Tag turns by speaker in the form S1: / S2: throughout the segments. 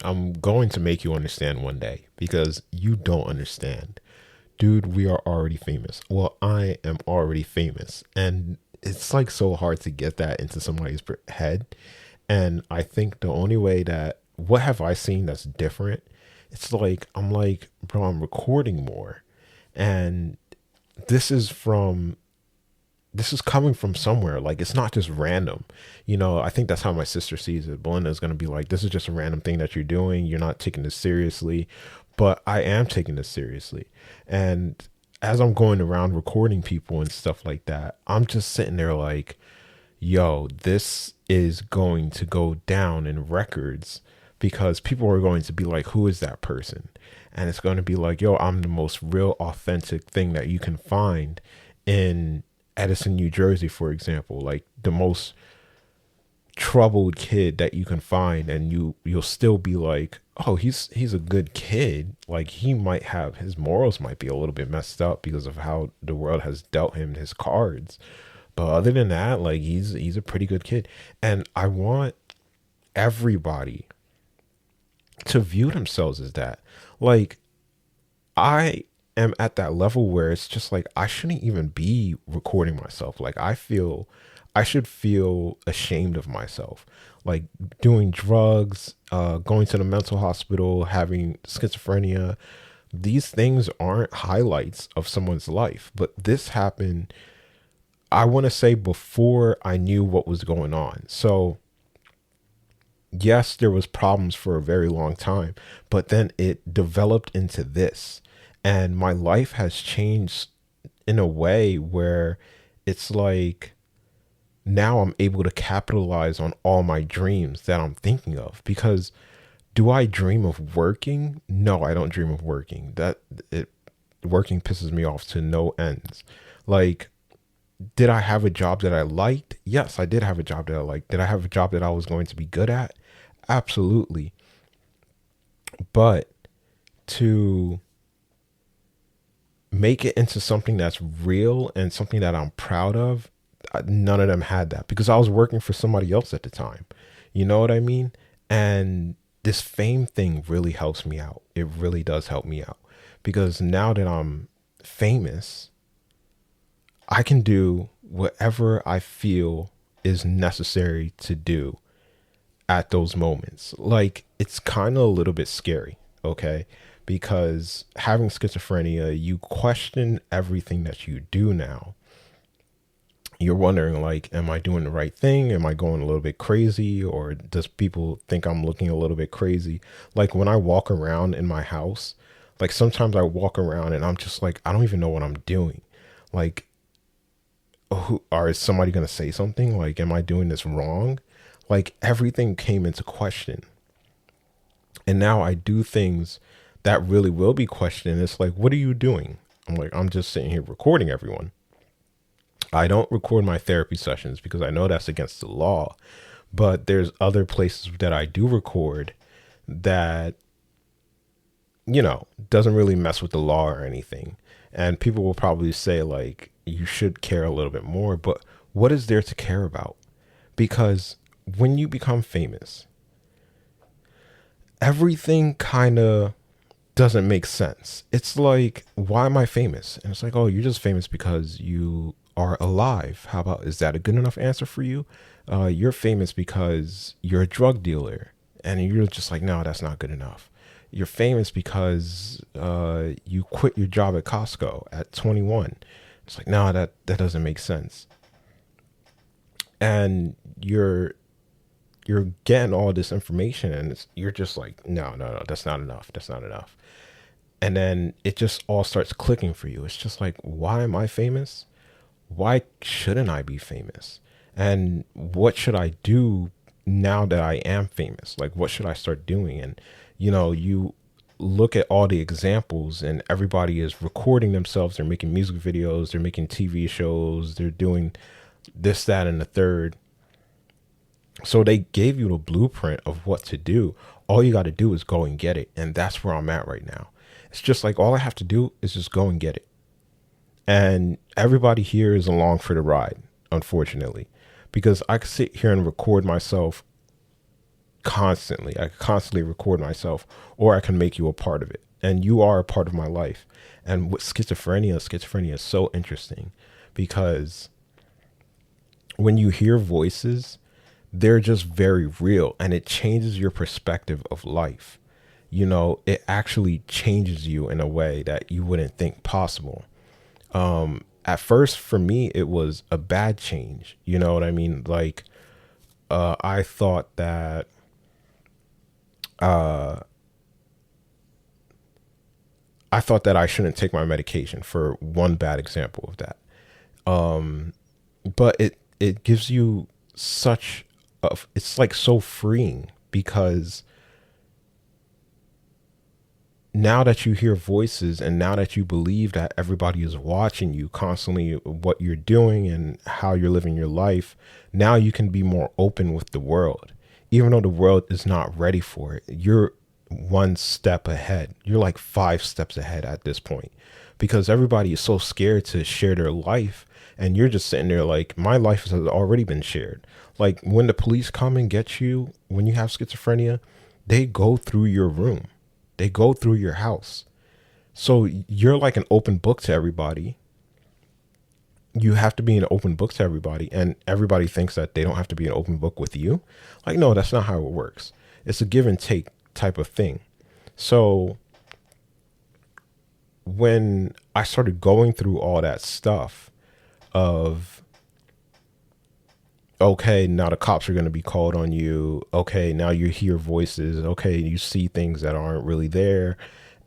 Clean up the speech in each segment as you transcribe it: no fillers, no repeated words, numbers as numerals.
S1: I'm going to make you understand one day because you don't understand. Dude, we are already famous. Well, I am already famous. And it's like so hard to get that into somebody's head. And I think the only way that, what have I seen that's different? It's like, I'm like, bro, I'm recording more. And this is from this is coming from somewhere. Like, it's not just random. I think that's how my sister sees it. Belinda is going to be like, this is just a random thing that you're doing. You're not taking this seriously. But I am taking this seriously. And as I'm going around recording people and stuff like that, I'm just sitting there like, yo, this is going to go down in records because people are going to be like, who is that person? And it's going to be like, yo, I'm the most real authentic thing that you can find in Edison, New Jersey, for example, like the most troubled kid that you can find, and you'll still be like, oh, he's a good kid. Like, he might have, his morals might be a little bit messed up because of how the world has dealt him his cards, but other than that, like, he's a pretty good kid. And I want everybody to view themselves as that. Like, I am at that level where it's just like, I shouldn't even be recording myself. Like, I should feel ashamed of myself. Like, doing drugs, going to the mental hospital, having schizophrenia. These things aren't highlights of someone's life, but this happened, I want to say, before I knew what was going on. So yes, there was problems for a very long time, but then it developed into this. And my life has changed in a way where it's like, now I'm able to capitalize on all my dreams that I'm thinking of. Because do I dream of working? No, I don't dream of working. Working pisses me off to no ends. Like, did I have a job that I liked? Yes, I did have a job that I liked. Did I have a job that I was going to be good at? Absolutely. But to make it into something that's real and something that I'm proud of, none of them had that because I was working for somebody else at the time. You know what I mean? And this fame thing really helps me out. It really does help me out because now that I'm famous, I can do whatever I feel is necessary to do at those moments. Like, it's kind of a little bit scary, okay? Because having schizophrenia, you question everything that you do now. You're wondering, like, am I doing the right thing? Am I going a little bit crazy? Or does people think I'm looking a little bit crazy? Like, when I walk around in my house, like, sometimes I walk around and I'm just like, I don't even know what I'm doing. Like, or is somebody going to say something? Like, am I doing this wrong? Like, everything came into question. And now I do things that really will be questioned. It's like, what are you doing? I'm like, I'm just sitting here recording everyone. I don't record my therapy sessions because I know that's against the law. But there's other places that I do record that, doesn't really mess with the law or anything. And people will probably say, like, you should care a little bit more. But what is there to care about? Because when you become famous, everything kind of doesn't make sense. It's like, why am I famous? And it's like, oh, you're just famous because you are alive. How about, is that a good enough answer for you? You're famous because you're a drug dealer. And you're just like, no, that's not good enough. You're famous because you quit your job at Costco at 21. It's like, no, that doesn't make sense. And you're getting all this information and you're just like, no, that's not enough. That's not enough. And then it just all starts clicking for you. It's just like, why am I famous? Why shouldn't I be famous? And what should I do now that I am famous? Like, what should I start doing? And, you look at all the examples and everybody is recording themselves. They're making music videos. They're making TV shows. They're doing this, that, and the third. So they gave you the blueprint of what to do. All you got to do is go and get it. And that's where I'm at right now. It's just like, all I have to do is just go and get it. And everybody here is along for the ride, unfortunately, because I could sit here and record myself constantly. I constantly record myself, or I can make you a part of it. And you are a part of my life. And with schizophrenia is so interesting because when you hear voices, they're just very real, and it changes your perspective of life. You know, it actually changes you in a way that you wouldn't think possible. At first, for me, it was a bad change. You know what I mean? Like, I thought that uh, I shouldn't take my medication, for one bad example of that. But it gives you such it's like so freeing, because now that you hear voices and now that you believe that everybody is watching you constantly, what you're doing and how you're living your life, now you can be more open with the world. Even though the world is not ready for it, you're one step ahead. You're like 5 steps ahead at this point, because everybody is so scared to share their life. And you're just sitting there like, my life has already been shared. Like, when the police come and get you, when you have schizophrenia, they go through your room. They go through your house. So you're like an open book to everybody. You have to be an open book to everybody. And everybody thinks that they don't have to be an open book with you. Like, no, that's not how it works. It's a give and take type of thing. So when I started going through all that stuff of, okay, now the cops are going to be called on you. Okay, now you hear voices. Okay, you see things that aren't really there,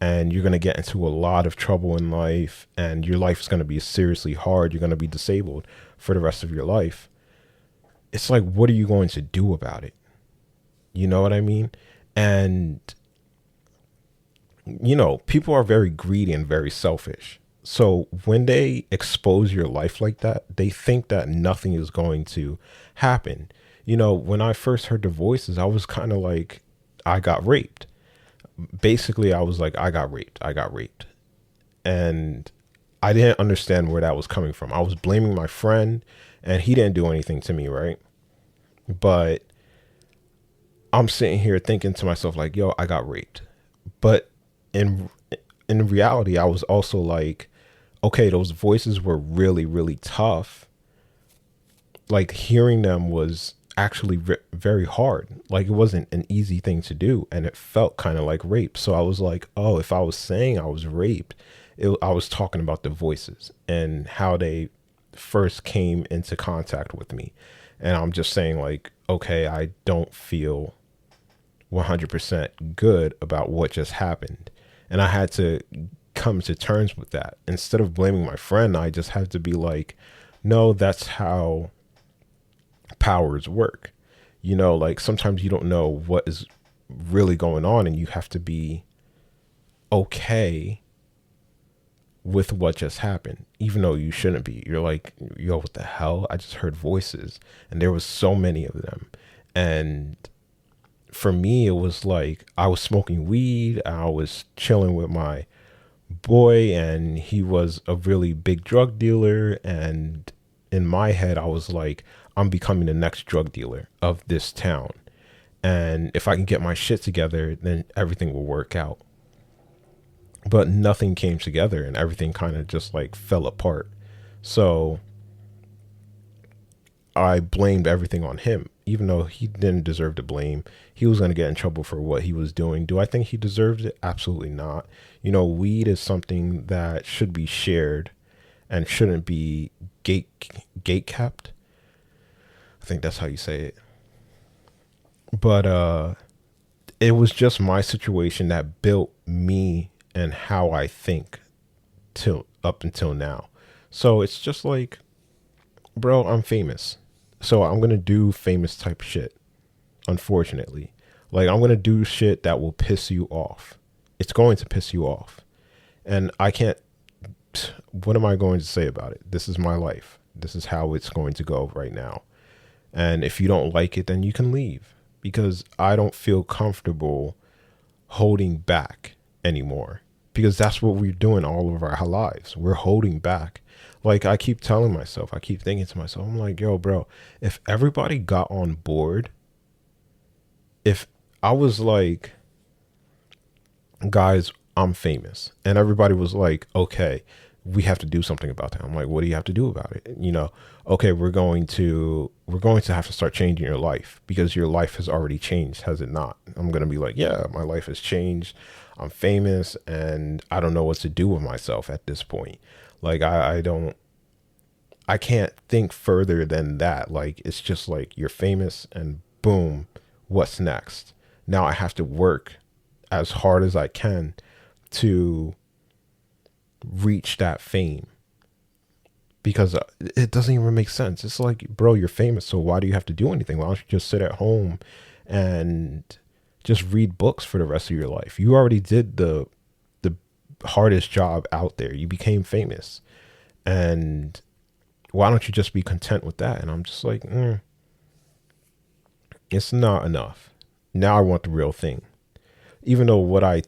S1: and you're going to get into a lot of trouble in life, and your life is going to be seriously hard. You're going to be disabled for the rest of your life. It's like, what are you going to do about it? You know what I mean? And, you know, people are very greedy and very selfish. So when they expose your life like that, they think that nothing is going to happen. You know, when I first heard the voices, I was kind of like, I got raped. Basically, I was like, I got raped. And I didn't understand where that was coming from. I was blaming my friend, and he didn't do anything to me, right? But I'm sitting here thinking to myself like, yo, I got raped. But in reality, I was also like, okay, those voices were really, really tough. Like, hearing them was actually very hard. Like, it wasn't an easy thing to do, and it felt kind of like rape. So I was like, oh, if I was saying I was raped, I was talking about the voices and how they first came into contact with me. And I'm just saying like, okay, I don't feel 100% good about what just happened. And I had to come to terms with that. Instead of blaming my friend, I just had to be like, no, that's how powers work. You know, like, sometimes you don't know what is really going on, and you have to be okay with what just happened, even though you shouldn't be. You're like, yo, what the hell? I just heard voices, and there was so many of them. And for me, it was like, I was smoking weed, I was chilling with my boy, and he was a really big drug dealer. And in my head, I was like, I'm becoming the next drug dealer of this town. And if I can get my shit together, then everything will work out. But nothing came together, and everything kind of just like fell apart. So I blamed everything on him, even though he didn't deserve to blame. He was going to get in trouble for what he was doing. Do I think he deserved it? Absolutely not. You know, weed is something that should be shared and shouldn't be gate kept. I think that's how you say it. But it was just my situation that built me and how I think till up until now. So it's just like, bro, I'm famous. So I'm going to do famous type shit. Unfortunately, like, I'm going to do shit that will piss you off. It's going to piss you off. And I can't, what am I going to say about it? This is my life. This is how it's going to go right now. And if you don't like it, then you can leave, because I don't feel comfortable holding back anymore, because that's what we're doing all of our lives. We're holding back. Like, I keep telling myself, I keep thinking to myself, I'm like, yo, bro, if everybody got on board if I was like, guys, I'm famous, and everybody was like, okay, we have to do something about that. I'm like, what do you have to do about it? Okay, we're going to have to start changing your life because your life has already changed, has it not? I'm gonna be like, yeah, my life has changed. I'm famous, and I don't know what to do with myself at this point. Like, I can't think further than that. Like, it's just like you're famous, and boom, what's next? Now I have to work as hard as I can to reach that fame because it doesn't even make sense. It's like, bro, you're famous, so why do you have to do anything? Why don't you just sit at home and just read books for the rest of your life? You already did the hardest job out there. You became famous, and why don't you just be content with that? And I'm just like, it's not enough. Now I want the real thing. Even though what I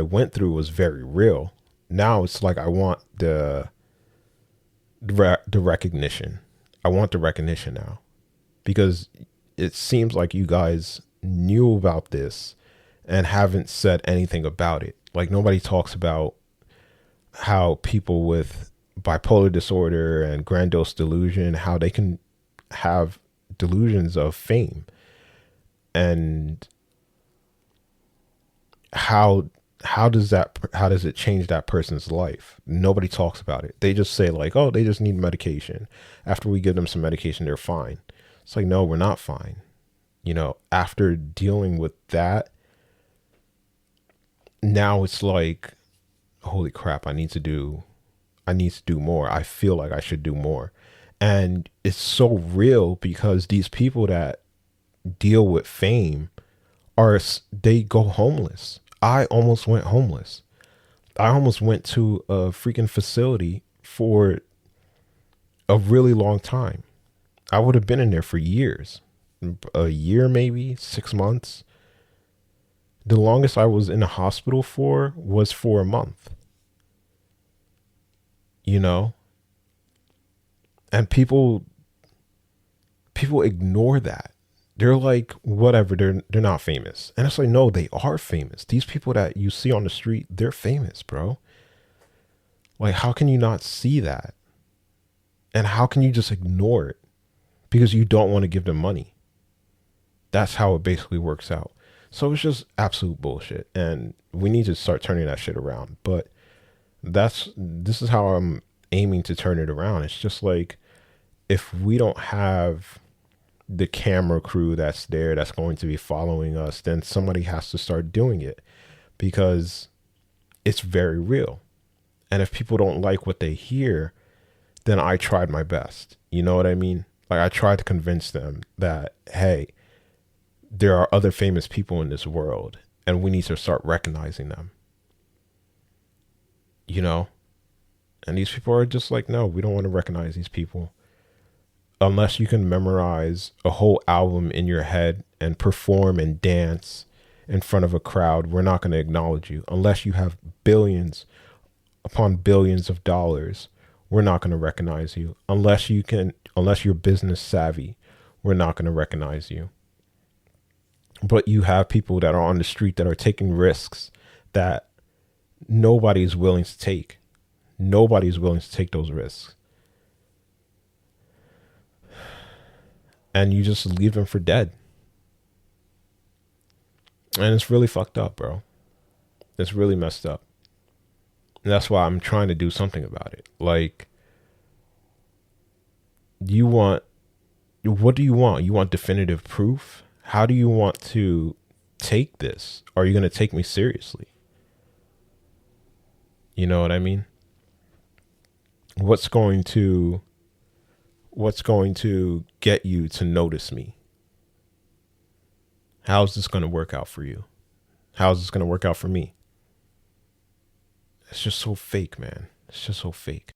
S1: went through was very real. Now it's like I want the recognition. I want the recognition now because it seems like you guys knew about this and haven't said anything about it. Like, nobody talks about how people with bipolar disorder and grandiose delusion, how they can have delusions of fame, and how does it change that person's life? Nobody talks about it. They just say like, oh, they just need medication. After we give them some medication, they're fine. It's like, no, we're not fine. After dealing with that, now it's like, holy crap, I need to do more. I feel like I should do more. And it's so real because these people that deal with fame they go homeless. I almost went homeless. I almost went to a freaking facility for a really long time. I would have been in there for years, a year, maybe 6 months. The longest I was in the hospital was for a month, you know, and people ignore that. They're like, whatever, they're not famous. And it's like, no, they are famous. These people that you see on the street, they're famous, bro. Like, how can you not see that? And how can you just ignore it because you don't want to give them money? That's how it basically works out. So it's just absolute bullshit. And we need to start turning that shit around. But this is how I'm aiming to turn it around. It's just like, if we don't have the camera crew that's there that's going to be following us, then somebody has to start doing it because it's very real. And if people don't like what they hear, then I tried my best. You know what I mean? Like, I tried to convince them that, hey, there are other famous people in this world and we need to start recognizing them. And these people are just like, no, we don't want to recognize these people. Unless you can memorize a whole album in your head and perform and dance in front of a crowd, we're not going to acknowledge you. Unless you have billions upon billions of dollars, we're not going to recognize you. Unless you're business savvy, we're not going to recognize you. But you have people that are on the street that are taking risks that nobody's willing to take. Nobody's willing to take those risks. And you just leave them for dead. And it's really fucked up, bro. It's really messed up. And that's why I'm trying to do something about it. Like, what do you want? You want definitive proof? How do you want to take this? Are you going to take me seriously? You know what I mean? What's going to get you to notice me? How's this going to work out for you? How's this going to work out for me? It's just so fake, man. It's just so fake.